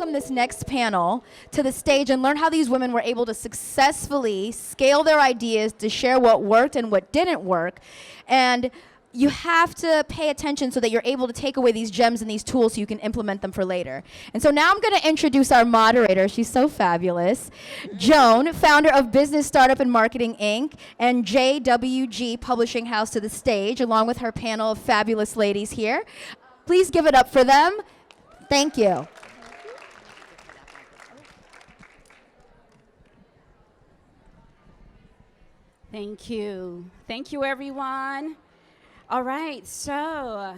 welcome this next panel to the stage and learn how these women were able to successfully scale their ideas to share what worked and what didn't work. And you have to pay attention so that you're able to take away these gems and these tools so you can implement them for later. And so now I'm going to introduce our moderator. She's so fabulous. Joan, founder of Business Startup and Marketing, Inc., and JWG Publishing House to the stage, along with her panel of fabulous ladies here. Please give it up for them. Thank you. Thank you. Thank you, everyone. All right, so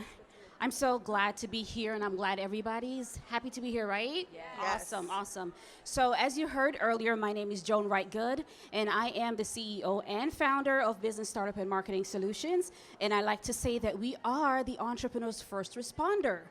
I'm so glad to be here, and I'm glad everybody's happy to be here, right? Yes. Awesome, awesome. So as you heard earlier, my name is Joan Wright-Good, and I am the CEO and founder of Business Startup and Marketing Solutions, and I like to say that we are the entrepreneur's first responder.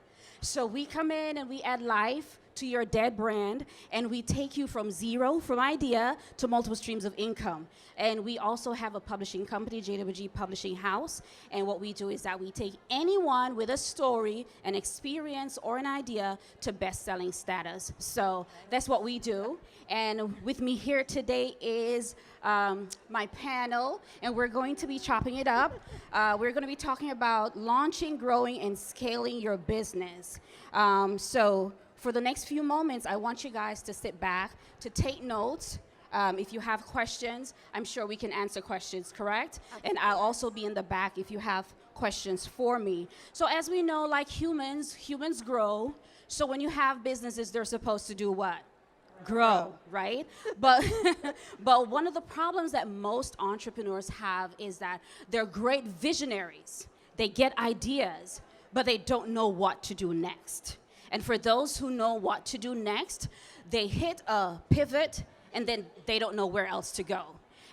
So we come in and we add life to your dead brand, and we take you from zero, from idea, to multiple streams of income. And we also have a publishing company, JWG Publishing House, and what we do is that we take anyone with a story, an experience, or an idea to best-selling status. So that's what we do. And with me here today is my panel, and we're going to be chopping it up. We're going to be talking about launching, growing, and scaling your business. So for the next few moments, I want you guys to sit back, to take notes. If you have questions, I'm sure we can answer questions, correct? And I'll also be in the back if you have questions for me. So as we know, like humans grow. So when you have businesses, they're supposed to do what? Grow, right? But one of the problems that most entrepreneurs have is that they're great visionaries. They get ideas, but they don't know what to do next. And for those who know what to do next, they hit a pivot and then they don't know where else to go.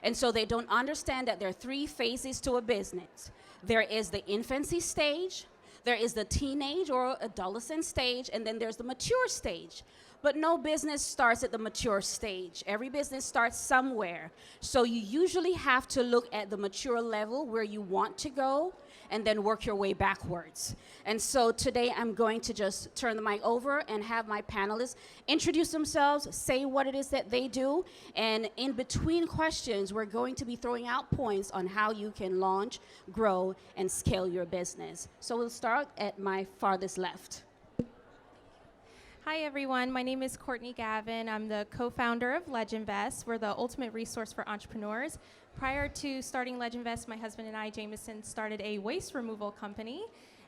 And so they don't understand that there are three phases to a business. There is the infancy stage, there is the teenage or adolescent stage, and then there's the mature stage. But no business starts at the mature stage. Every business starts somewhere. So you usually have to look at the mature level where you want to go and then work your way backwards. And so today I'm going to just turn the mic over and have my panelists introduce themselves, say what it is that they do, and in between questions, we're going to be throwing out points on how you can launch, grow, and scale your business. So we'll start at my farthest left. Hi everyone, my name is Courtney Gavin. I'm the co-founder of LegendVest. We're the ultimate resource for entrepreneurs. Prior to starting LegendVest, my husband and I, Jameson, started a waste removal company.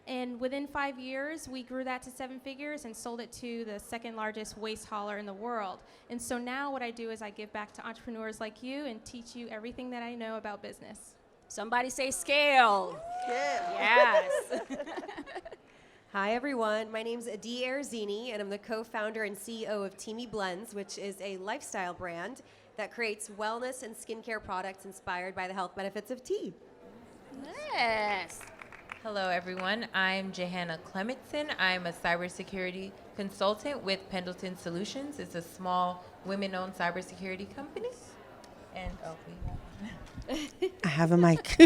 And within 5 years, we grew that to 7 figures and sold it to the second largest waste hauler in the world. And so now what I do is I give back to entrepreneurs like you and teach you everything that I know about business. Somebody say scale. Yeah. Yes. Hi everyone, my name is Arezzini, and I'm the co-founder and CEO of Teami Blends, which is a lifestyle brand that creates wellness and skincare products inspired by the health benefits of tea. Yes. Hello everyone, I'm Jihana Clemetson. I'm a cybersecurity consultant with Pendleton Solutions. It's a small women-owned cybersecurity company. And I have a mic.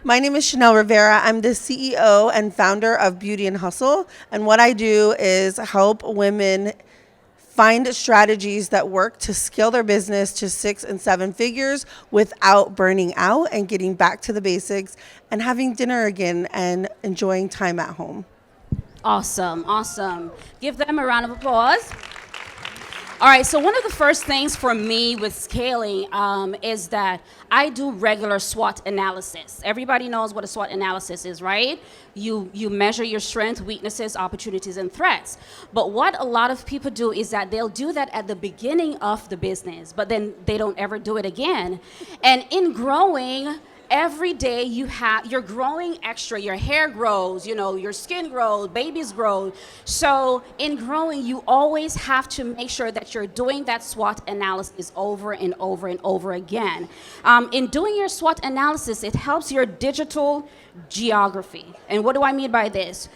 My name is Shannel Rivera. I'm the CEO and founder of Beauty and Hustle. And what I do is help women find strategies that work to scale their business to 6 and 7 figures without burning out and getting back to the basics and having dinner again and enjoying time at home. Awesome, awesome. Give them a round of applause. All right, so one of the first things for me with scaling is that I do regular SWOT analysis. Everybody knows what a SWOT analysis is, right? You measure your strengths, weaknesses, opportunities, and threats. But what a lot of people do is that they'll do that at the beginning of the business, but then they don't ever do it again. And in growing, every day you're growing extra. Your hair grows, your skin grows, babies grow. So in growing, you always have to make sure that you're doing that SWOT analysis over and over and over again. In doing your SWOT analysis, it helps your digital geography. And what do I mean by this?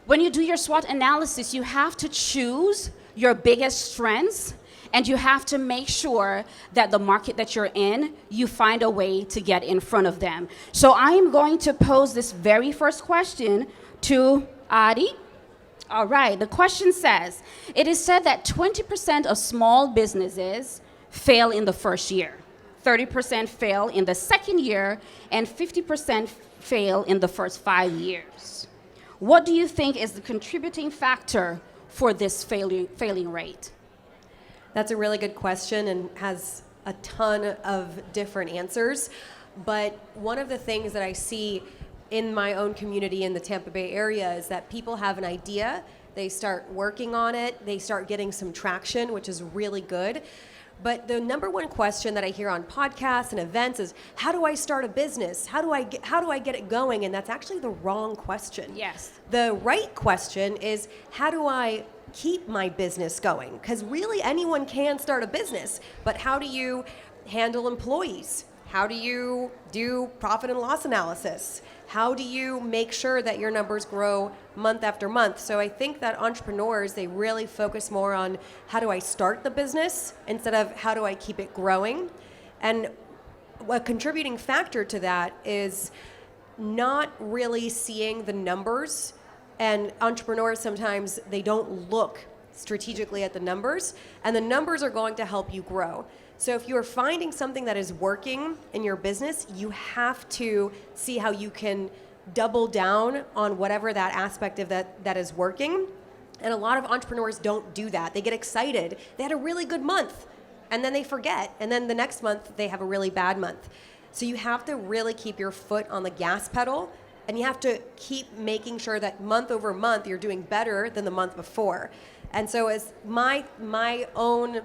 When you do your SWOT analysis, you have to choose your biggest strengths, and you have to make sure that the market that you're in, you find a way to get in front of them. So I am going to pose this very first question to Adi. All right, the question says, it is said that 20% of small businesses fail in the first year, 30% fail in the second year, and 50% fail in the first 5 years. What do you think is the contributing factor for this failing rate? That's a really good question and has a ton of different answers. But one of the things that I see in my own community in the Tampa Bay area is that people have an idea, they start working on it, they start getting some traction, which is really good. But the number one question that I hear on podcasts and events is, how do I start a business? How do I get it going? And that's actually the wrong question. Yes. The right question is, how do I keep my business going? Because really anyone can start a business, but how do you handle employees? How do you do profit and loss analysis? How do you make sure that your numbers grow month after month? So I think that entrepreneurs, they really focus more on how do I start the business instead of how do I keep it growing? And a contributing factor to that is not really seeing the numbers. And entrepreneurs sometimes, they don't look strategically at the numbers, and the numbers are going to help you grow. So if you're finding something that is working in your business, you have to see how you can double down on whatever that aspect of that is working. And a lot of entrepreneurs don't do that. They get excited. They had a really good month, and then they forget. And then the next month, they have a really bad month. So you have to really keep your foot on the gas pedal, and you have to keep making sure that month over month, you're doing better than the month before. And so as my own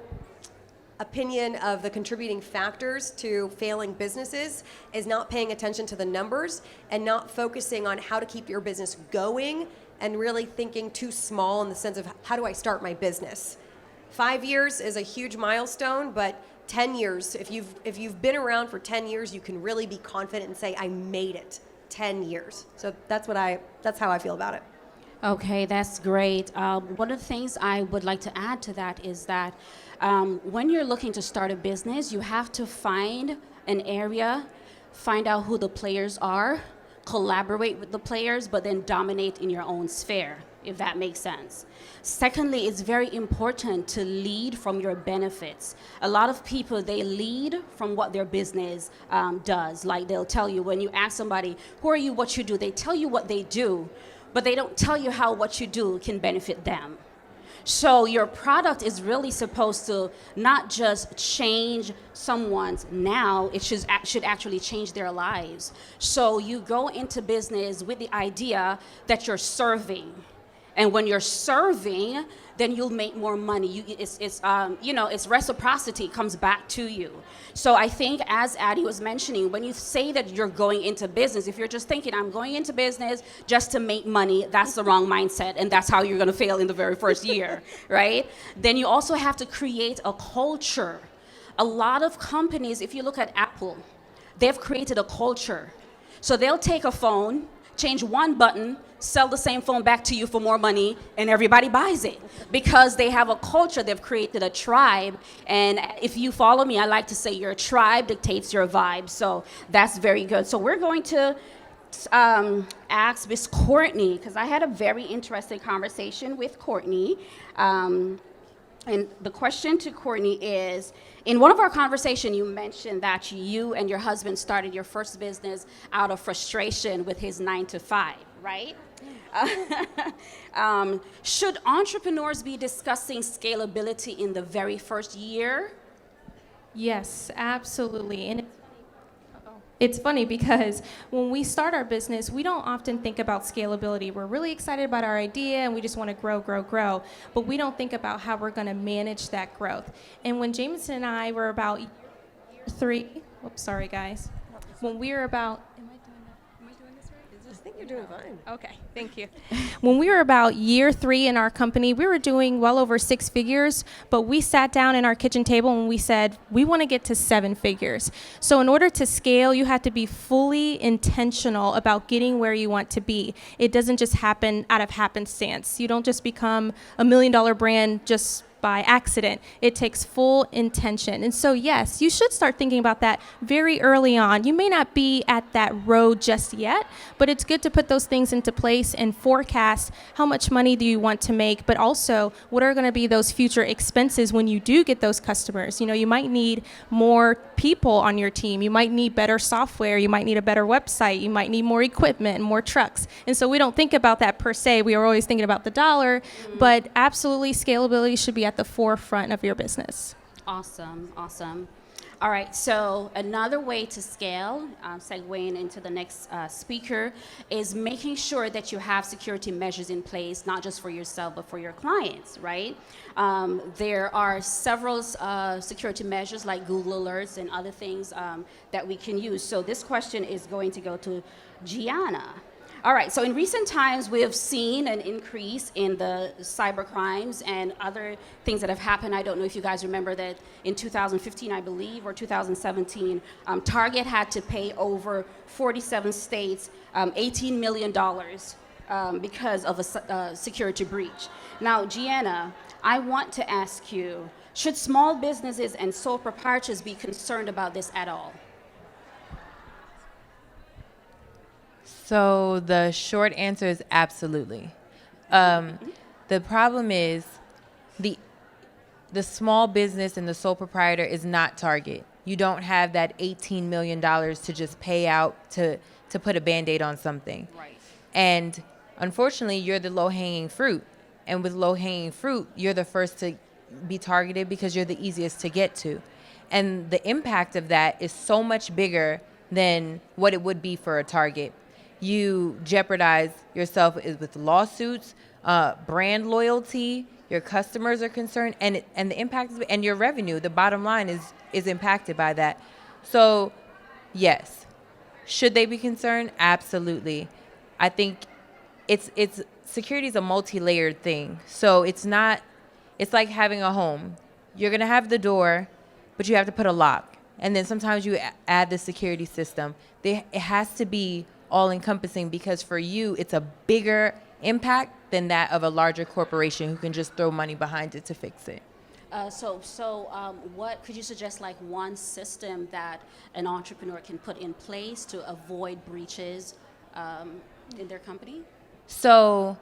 opinion of the contributing factors to failing businesses is not paying attention to the numbers and not focusing on how to keep your business going and really thinking too small in the sense of how do I start my business. 5 years is a huge milestone, but 10 years, if you've been around for 10 years, you can really be confident and say, I made it 10 years. So that's how I feel about it. Okay, that's great. One of the things I would like to add to that is that when you're looking to start a business, you have to find an area, find out who the players are, collaborate with the players, but then dominate in your own sphere, if that makes sense. Secondly, it's very important to lead from your benefits. A lot of people, they lead from what their business does. Like they'll tell you, when you ask somebody, who are you, what you do, they tell you what they do, but they don't tell you how what you do can benefit them. So your product is really supposed to not just change someone's now, it should actually change their lives. So you go into business with the idea that you're serving. And when you're serving, then you'll make more money. It's reciprocity comes back to you. So I think, as Addie was mentioning, when you say that you're going into business, if you're just thinking, I'm going into business just to make money, that's the wrong mindset, and that's how you're gonna fail in the very first year, right? Then you also have to create a culture. A lot of companies, if you look at Apple, they've created a culture. So they'll take a phone, change one button, sell the same phone back to you for more money, and everybody buys it because they have a culture. They've created a tribe, and if you follow me, I like to say your tribe dictates your vibe. So that's very good. So we're going to ask Miss Courtney, because I had a very interesting conversation with Courtney. And the question to Courtney is, in one of our conversations, you mentioned that you and your husband started your first business out of frustration with his 9-to-5, right? Should entrepreneurs be discussing scalability in the very first year? Yes, absolutely. And it's funny because when we start our business, we don't often think about scalability. We're really excited about our idea and we just want to grow, but we don't think about how we're going to manage that growth. And when Jameson and I were about year 3, oops, sorry guys. When we were about, I think you're doing fine. okay, thank you. When we were about year 3 in our company, we were doing well over 6 figures, but we sat down in our kitchen table and we said, we want to get to 7 figures. So in order to scale, you have to be fully intentional about getting where you want to be. It doesn't just happen out of happenstance. You don't just become $1 million brand just by accident. It takes full intention. And so, yes, you should start thinking about that very early on. You may not be at that road just yet, but it's good to put those things into place and forecast how much money do you want to make, but also what are going to be those future expenses when you do get those customers. You know, you might need more people on your team. You might need better software. You might need a better website. You might need more equipment and more trucks. And so we don't think about that per se. We are always thinking about the dollar, but absolutely scalability should be at the forefront of your business. Awesome, awesome. All right, so another way to scale, segueing into the next speaker, is making sure that you have security measures in place, not just for yourself, but for your clients, right? There are several security measures like Google Alerts and other things that we can use. So this question is going to go to Jihana. All right, so in recent times, we have seen an increase in the cyber crimes and other things that have happened. I don't know if you guys remember that in 2015, I believe, or 2017, Target had to pay over 47 states $18 million because of a security breach. Now, Jihana, I want to ask you, should small businesses and sole proprietors be concerned about this at all? So the short answer is absolutely. The problem is the small business and the sole proprietor is not Target. You don't have that $18 million to just pay out to put a Band-Aid on something. Right. And unfortunately, you're the low-hanging fruit. And with low-hanging fruit, you're the first to be targeted because you're the easiest to get to. And the impact of that is so much bigger than what it would be for a Target. You jeopardize yourself with lawsuits, brand loyalty, your customers are concerned, and the impact is, and your revenue, the bottom line is impacted by that. So, yes, should they be concerned? Absolutely. I think it's security is a multi-layered thing. So it's like having a home. You're gonna have the door, but you have to put a lock, and then sometimes you add the security system. It has to be all-encompassing because for you, it's a bigger impact than that of a larger corporation who can just throw money behind it to fix it. What could you suggest, like one system that an entrepreneur can put in place to avoid breaches in their company? So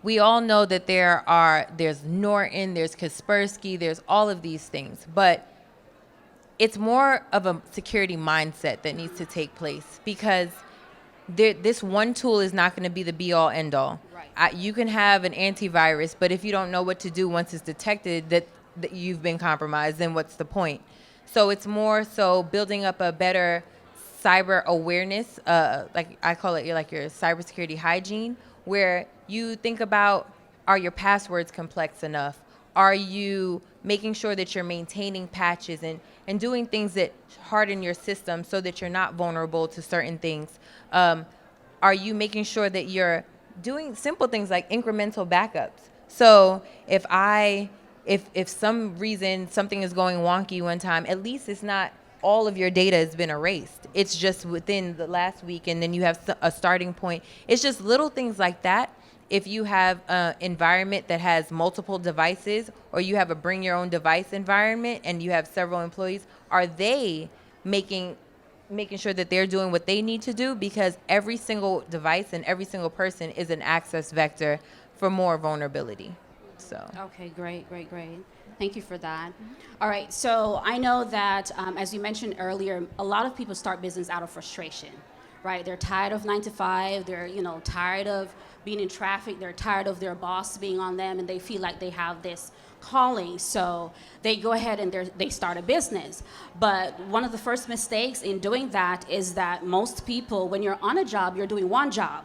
we all know that there's Norton, there's Kaspersky, there's all of these things, but it's more of a security mindset that needs to take place because this one tool is not going to be the be-all, end-all. Right. You can have an antivirus, but if you don't know what to do once it's detected that you've been compromised, then what's the point? So it's more so building up a better cyber awareness, like I call it like your cybersecurity hygiene, where you think about, are your passwords complex enough? Are you making sure that you're maintaining patches and doing things that harden your system so that you're not vulnerable to certain things? Are you making sure that you're doing simple things like incremental backups? So if some reason something is going wonky one time, at least it's not all of your data has been erased. It's just within the last week, and then you have a starting point. It's just little things like that. If you have an environment that has multiple devices, or you have a bring your own device environment and you have several employees, are they making sure that they're doing what they need to do? Because every single device and every single person is an access vector for more vulnerability. So. Okay, great. Thank you for that. All right, so I know that, as you mentioned earlier, a lot of people start business out of frustration, right? They're tired of 9 to 5. They're, tired of being in traffic. They're tired of their boss being on them, and they feel like they have this calling. So they go ahead and they start a business. But one of the first mistakes in doing that is that most people, when you're on a job, you're doing one job.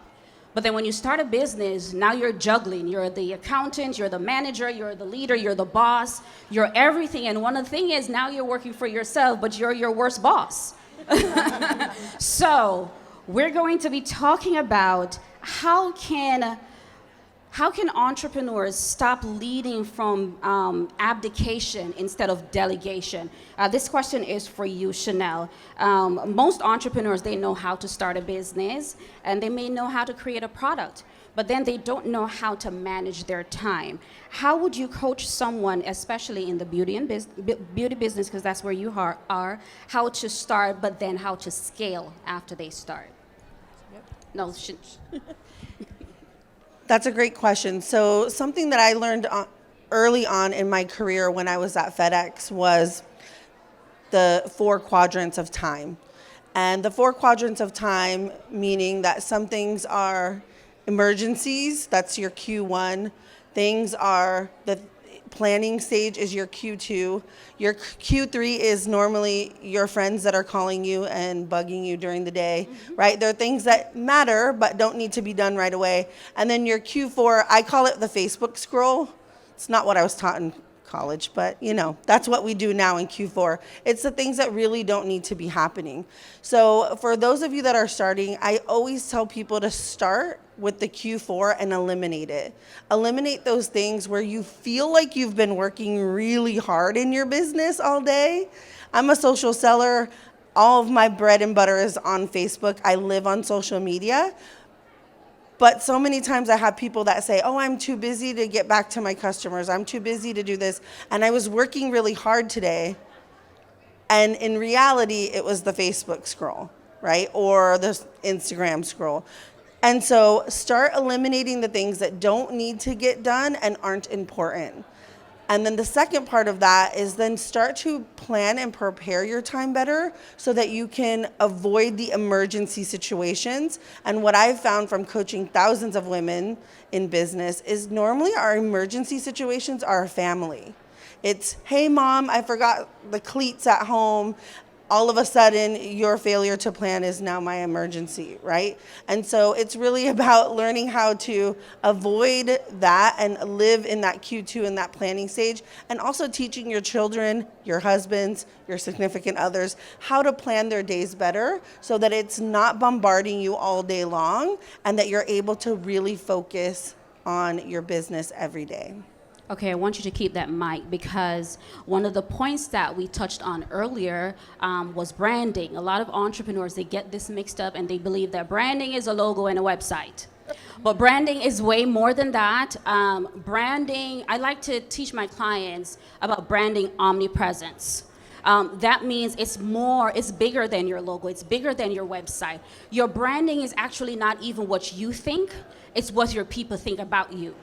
But then when you start a business, now you're juggling. You're the accountant, you're the manager, you're the leader, you're the boss, you're everything. And one of the things is now you're working for yourself, but you're your worst boss. So we're going to be talking about how can entrepreneurs stop leading from abdication instead of delegation? This question is for you, Shannel. Most entrepreneurs, they know how to start a business and they may know how to create a product. but then they don't know how to manage their time. How would you coach someone, especially in the beauty business, because that's where you are, how to start, but then how to scale after they start? No, That's a great question. So something that I learned early on in my career when I was at FedEx was the 4 quadrants of time. And the 4 quadrants of time, meaning that some things are emergencies, that's your Q1. Things are, the planning stage is your Q2. Your Q3 is normally your friends that are calling you and bugging you during the day, right? There are things that matter but don't need to be done right away. And then your Q4, I call it the Facebook scroll. It's not what I was taught in college, but that's what we do now in Q4. It's the things that really don't need to be happening. So for those of you that are starting, I always tell people to start with the Q4 and eliminate it. Eliminate those things where you feel like you've been working really hard in your business all day. I'm a social seller. All of my bread and butter is on Facebook. I live on social media. But so many times I have people that say, oh, I'm too busy to get back to my customers. I'm too busy to do this. And I was working really hard today. And in reality, it was the Facebook scroll, right? Or the Instagram scroll. And so start eliminating the things that don't need to get done and aren't important. And then the second part of that is then start to plan and prepare your time better so that you can avoid the emergency situations. And what I've found from coaching thousands of women in business is normally our emergency situations are family. It's, hey, mom, I forgot the cleats at home. All of a sudden, your failure to plan is now my emergency, right? And so it's really about learning how to avoid that and live in that Q2 in that planning stage, and also teaching your children, your husbands, your significant others, how to plan their days better so that it's not bombarding you all day long and that you're able to really focus on your business every day. Okay, I want you to keep that mic because one of the points that we touched on earlier was branding. A lot of entrepreneurs, they get this mixed up and they believe that branding is a logo and a website. But branding is way more than that. Branding, I like to teach my clients about branding omnipresence. That means it's bigger than your logo, it's bigger than your website. Your branding is actually not even what you think, it's what your people think about you.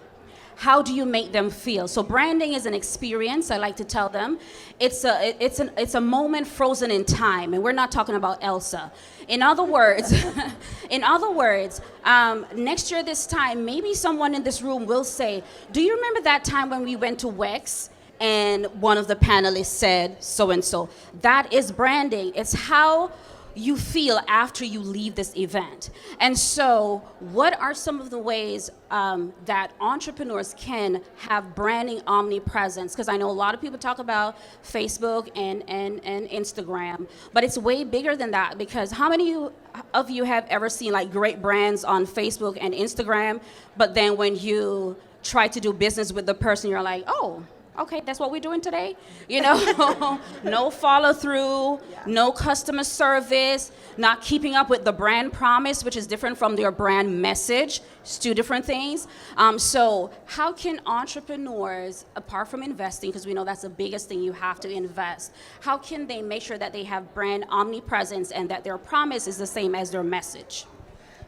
How do you make them feel? So branding is an experience. I like to tell them it's a moment frozen in time, and we're not talking about Elsa. In other words, next year this time, maybe someone in this room will say, "Do you remember that time when we went to WEX and one of the panelists said so and so?" That is branding. It's how you feel after you leave this event. And so what are some of the ways that entrepreneurs can have branding omnipresence? Because I know a lot of people talk about Facebook and Instagram, but it's way bigger than that, because how many of you have ever seen like great brands on Facebook and Instagram, but then when you try to do business with the person, you're like, oh, okay, that's what we're doing today? No follow through, no customer service, not keeping up with the brand promise, which is different from their brand message. It's two different things. So how can entrepreneurs, apart from investing, because we know that's the biggest thing you have to invest, how can they make sure that they have brand omnipresence and that their promise is the same as their message?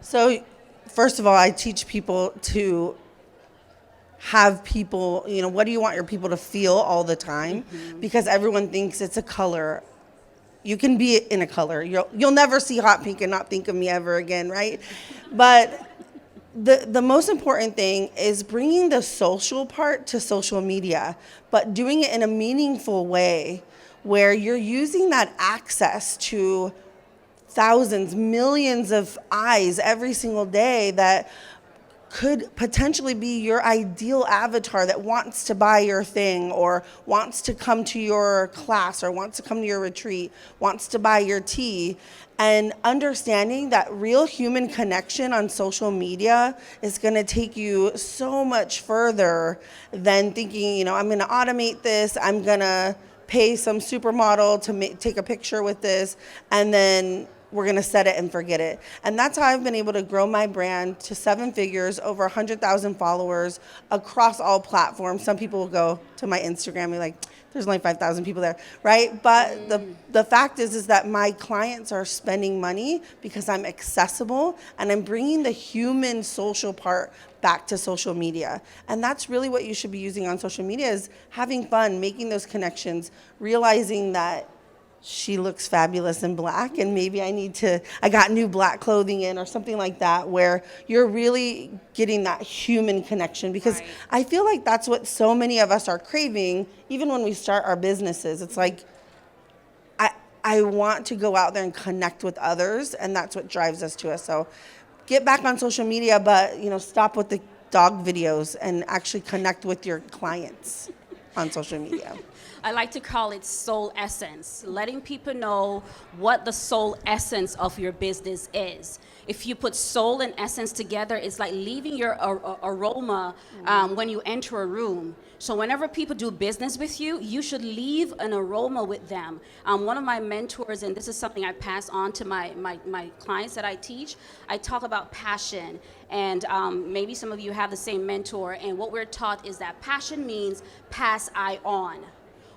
So first of all, I teach people to have people, what do you want your people to feel all the time? Mm-hmm. Because everyone thinks it's a color. You can be in a color. You'll never see hot pink and not think of me ever again, right? But the most important thing is bringing the social part to social media, but doing it in a meaningful way where you're using that access to thousands, millions of eyes every single day that could potentially be your ideal avatar that wants to buy your thing or wants to come to your class or wants to come to your retreat, wants to buy your tea. And understanding that real human connection on social media is going to take you so much further than thinking, I'm going to automate this, I'm going to pay some supermodel to take a picture with this, and then we're going to set it and forget it. And that's how I've been able to grow my brand to 7 figures, over 100,000 followers across all platforms. Some people will go to my Instagram and be like, there's only 5,000 people there, right? But the fact is that my clients are spending money because I'm accessible and I'm bringing the human social part back to social media. And that's really what you should be using on social media, is having fun, making those connections, realizing that she looks fabulous in black and maybe I got new black clothing in or something like that, where you're really getting that human connection. Because Right. I feel like that's what so many of us are craving, even when we start our businesses. It's like, I want to go out there and connect with others, and that's what drives us to us. So get back on social media, but stop with the dog videos and actually connect with your clients on social media. I like to call it soul essence, letting people know what the soul essence of your business is. If you put soul and essence together, it's like leaving your aroma when you enter a room. So whenever people do business with you, you should leave an aroma with them. One of my mentors, and this is something I pass on to my clients that I teach, I talk about passion. And maybe some of you have the same mentor, and what we're taught is that passion means pass I on.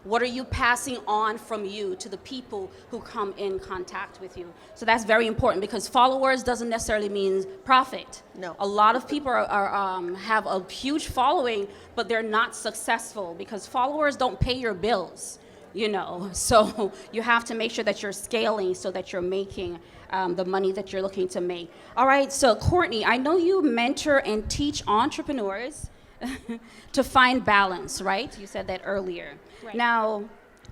What are you passing on from you to the people who come in contact with you? So that's very important, because followers doesn't necessarily mean profit. No. A lot of people have a huge following, but they're not successful because followers don't pay your bills, So you have to make sure that you're scaling so that you're making the money that you're looking to make. All right, so Courtney, I know you mentor and teach entrepreneurs to find balance, right? You said that earlier. Right. Now,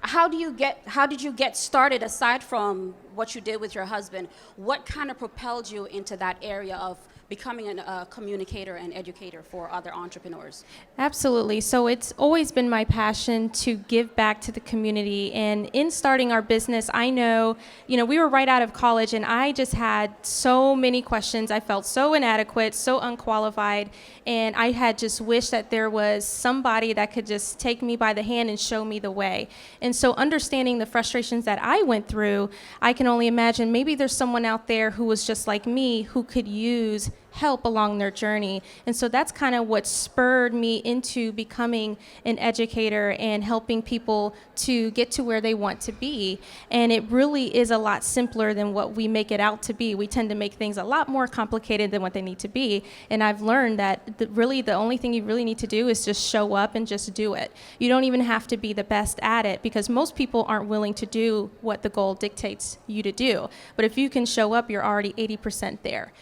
how did you get started, aside from what you did with your husband? What kind of propelled you into that area of becoming a communicator and educator for other entrepreneurs? Absolutely. So it's always been my passion to give back to the community. And in starting our business, I know, we were right out of college and I just had so many questions. I felt so inadequate, so unqualified. And I had just wished that there was somebody that could just take me by the hand and show me the way. And so understanding the frustrations that I went through, I can only imagine maybe there's someone out there who was just like me who could use help along their journey. And so that's kind of what spurred me into becoming an educator and helping people to get to where they want to be. And it really is a lot simpler than what we make it out to be. We tend to make things a lot more complicated than what they need to be. And I've learned that really the only thing you really need to do is just show up and just do it. You don't even have to be the best at it, because most people aren't willing to do what the goal dictates you to do. But if you can show up, you're already 80% there.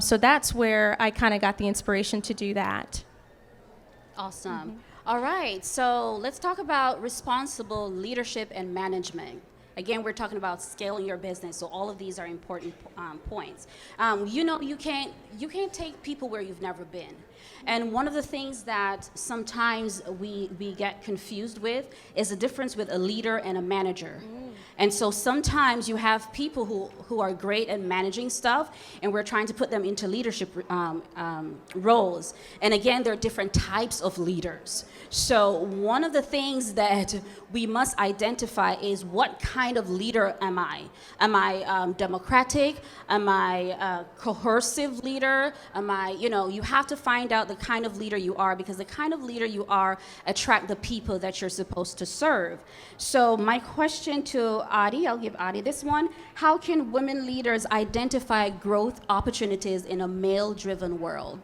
So that's where I kind of got the inspiration to do that. Awesome. Mm-hmm. All right, so let's talk about responsible leadership and management. Again, we're talking about scaling your business, so all of these are important points. You can't take people where you've never been. And one of the things that sometimes we get confused with is the difference with a leader and a manager. And so sometimes you have people who are great at managing stuff, and we're trying to put them into leadership roles. And again, there are different types of leaders. So one of the things that we must identify is, what kind of leader am I? Am I democratic? Am I a coercive leader? Am I, you have to find out the kind of leader you are, because the kind of leader you are attract the people that you're supposed to serve. So my question to Adi, I'll give Adi this one. How can women leaders identify growth opportunities in a male-driven world?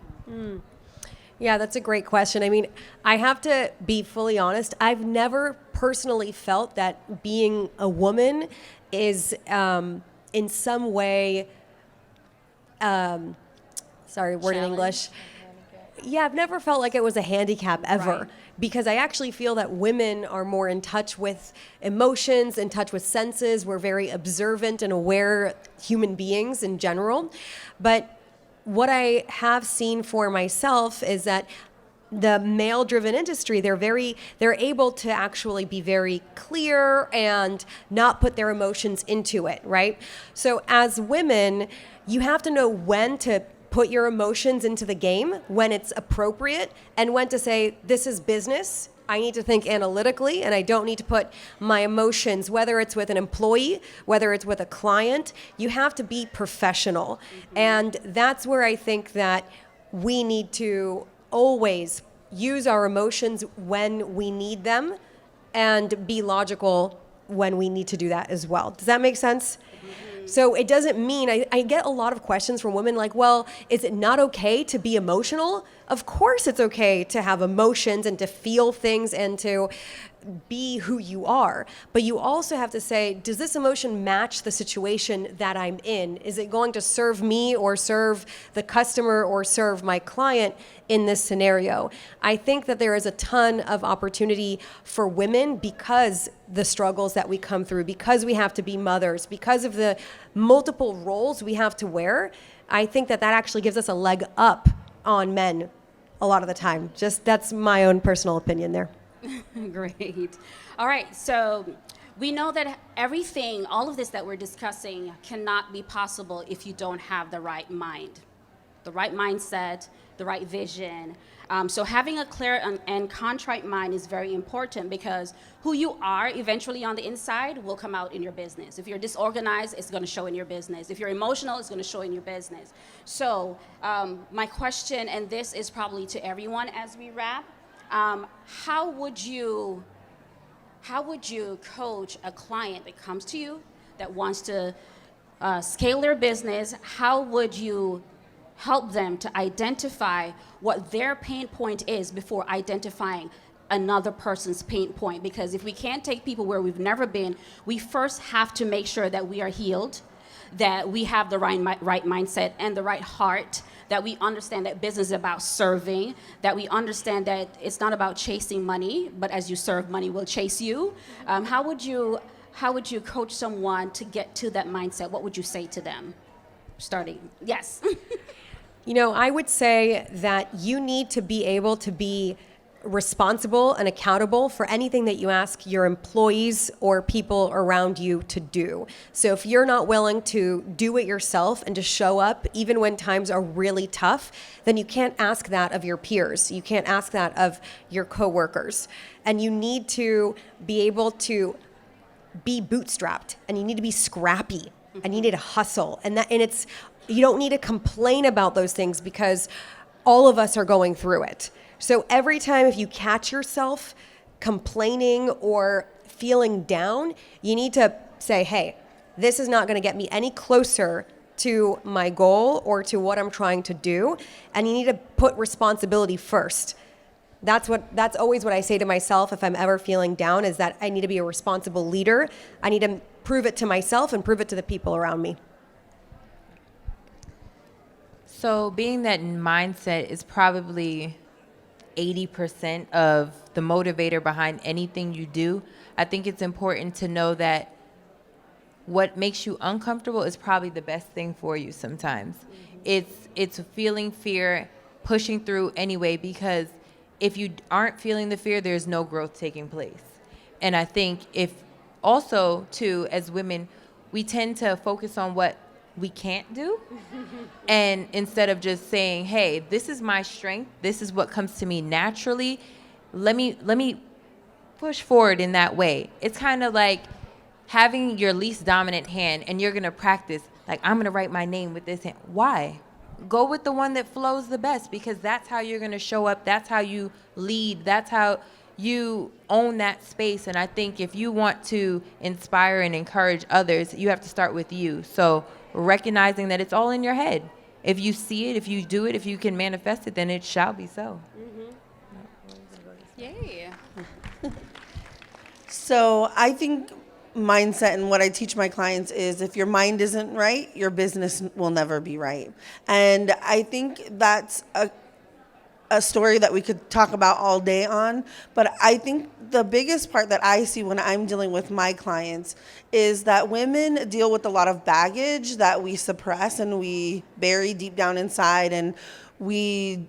Yeah, that's a great question. I mean, I have to be fully honest. I've never personally felt that being a woman is in some way, sorry, word in English. Yeah, I've never felt like it was a handicap ever. Right. Because I actually feel that women are more in touch with emotions, in touch with senses. We're very observant and aware human beings in general. But what I have seen for myself is that the male-driven industry, they're able to actually be very clear and not put their emotions into it, right? So as women, you have to know when to put your emotions into the game, when it's appropriate, and when to say, this is business, I need to think analytically, and I don't need to put my emotions, whether it's with an employee, whether it's with a client. You have to be professional. And that's where I think that we need to always use our emotions when we need them and be logical when we need to do that as well. Does that make sense? So it doesn't mean, I get a lot of questions from women like, well, is it not okay to be emotional? Of course it's okay to have emotions and to feel things and to be who you are. But you also have to say, does this emotion match the situation that I'm in? Is it going to serve me or serve the customer or serve my client in this scenario? I think that there is a ton of opportunity for women because the struggles that we come through, because we have to be mothers, because of the multiple roles we have to wear. I think that actually gives us a leg up on men a lot of the time. Just that's my own personal opinion there. Great. All right, so we know that everything, all of this that we're discussing cannot be possible if you don't have the right mind, the right mindset, the right vision. So having a clear and contrite mind is very important because who you are eventually on the inside will come out in your business. If you're disorganized, it's going to show in your business. If you're emotional, it's going to show in your business. So my question, and this is probably to everyone as we wrap, how would you coach a client that comes to you that wants to scale their business? How would you help them to identify what their pain point is before identifying another person's pain point? Because if we can't take people where we've never been, we first have to make sure that we are healed, that we have the right mindset and the right heart, that we understand that business is about serving, that we understand that it's not about chasing money, but as you serve, money will chase you. How would you coach someone to get to that mindset? What would you say to them? Starting, yes. You know, I would say that you need to be able to be responsible and accountable for anything that you ask your employees or people around you to do. So if you're not willing to do it yourself and to show up even when times are really tough, then you can't ask that of your peers. You can't ask that of your coworkers. And you need to be able to be bootstrapped, and you need to be scrappy, and you need to hustle. And it's you don't need to complain about those things because all of us are going through it. So every time if you catch yourself complaining or feeling down, you need to say, hey, this is not going to get me any closer to my goal or to what I'm trying to do. And you need to put responsibility first. That's always what I say to myself if I'm ever feeling down, is that I need to be a responsible leader. I need to prove it to myself and prove it to the people around me. So being that mindset is probably 80% of the motivator behind anything you do, I think it's important to know that what makes you uncomfortable is probably the best thing for you sometimes. It's feeling fear, pushing through anyway, because if you aren't feeling the fear, there's no growth taking place. And I think if also, too, as women, we tend to focus on what we can't do. And instead of just saying, hey, this is my strength, this is what comes to me naturally, let me push forward in that way. It's kind of like having your least dominant hand and you're going to practice, like, I'm going to write my name with this hand. Why? Go with the one that flows the best, because that's how you're going to show up. That's how you lead. That's how you own that space. And I think if you want to inspire and encourage others, you have to start with you. So recognizing that it's all in your head. If you see it, if you do it, if you can manifest it, then it shall be so. Yay. So I think mindset and what I teach my clients is if your mind isn't right, your business will never be right. And I think that's a story that we could talk about all day on, but I think the biggest part that I see when I'm dealing with my clients is that women deal with a lot of baggage that we suppress and we bury deep down inside, and we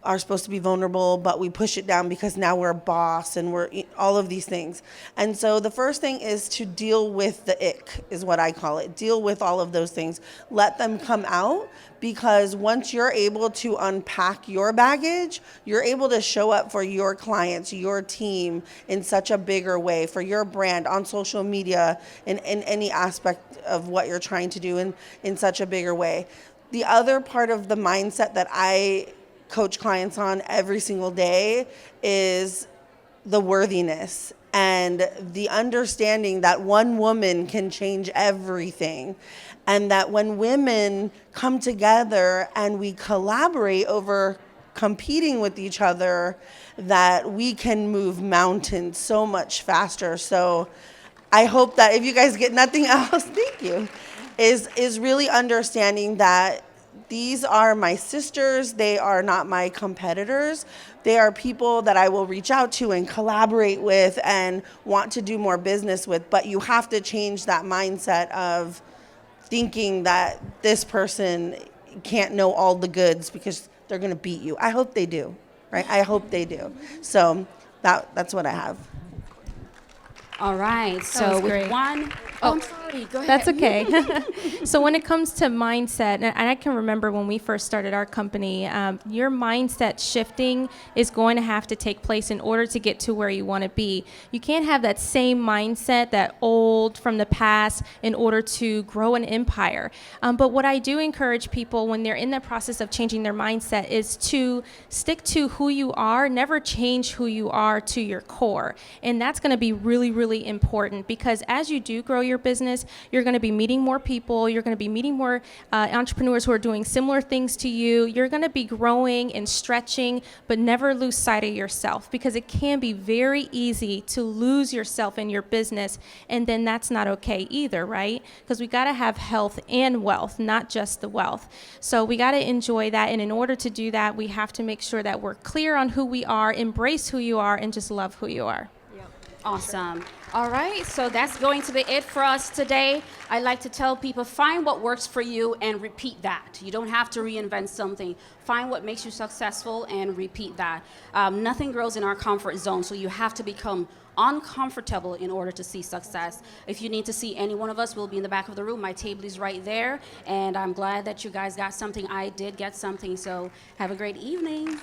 are supposed to be vulnerable, but we push it down because now we're a boss and we're all of these things. And so the first thing is to deal with the ick, is what I call it. Deal with all of those things. Let them come out, because once you're able to unpack your baggage, you're able to show up for your clients, your team in such a bigger way, for your brand on social media, in any aspect of what you're trying to do in such a bigger way. The other part of the mindset that I coach clients on every single day is the worthiness and the understanding that one woman can change everything, and that when women come together and we collaborate over competing with each other, that we can move mountains so much faster. So I hope that if you guys get nothing else, thank you, is really understanding that these are my sisters. They are not my competitors. They are people that I will reach out to and collaborate with and want to do more business with. But you have to change that mindset of thinking that this person can't know all the goods because they're going to beat you. I hope they do, right? I hope they do. So that's what I have. All right. So was with great. one, I'm sorry. Go ahead. That's okay. So when it comes to mindset, and I can remember when we first started our company, your mindset shifting is going to have to take place in order to get to where you want to be. You can't have that same mindset, that old from the past, in order to grow an empire. But what I do encourage people when they're in the process of changing their mindset is to stick to who you are, never change who you are to your core. And that's going to be really, really important, because as you do grow your business, you're going to be meeting more people, you're going to be meeting more entrepreneurs who are doing similar things to you, you're going to be growing and stretching, but never lose sight of yourself, because it can be very easy to lose yourself in your business, and then that's not okay either, right? Because we got to have health and wealth, not just the wealth. So we got to enjoy that, and in order to do that, we have to make sure that we're clear on who we are, embrace who you are, and just love who you are. Awesome. All right, so that's going to be it for us today. I like to tell people, find what works for you and repeat that. You don't have to reinvent something. Find what makes you successful and repeat that. Nothing grows in our comfort zone, so you have to become uncomfortable in order to see success. If you need to see any one of us, we'll be in the back of the room. My table is right there, and I'm glad that you guys got something. I did get something, so have a great evening.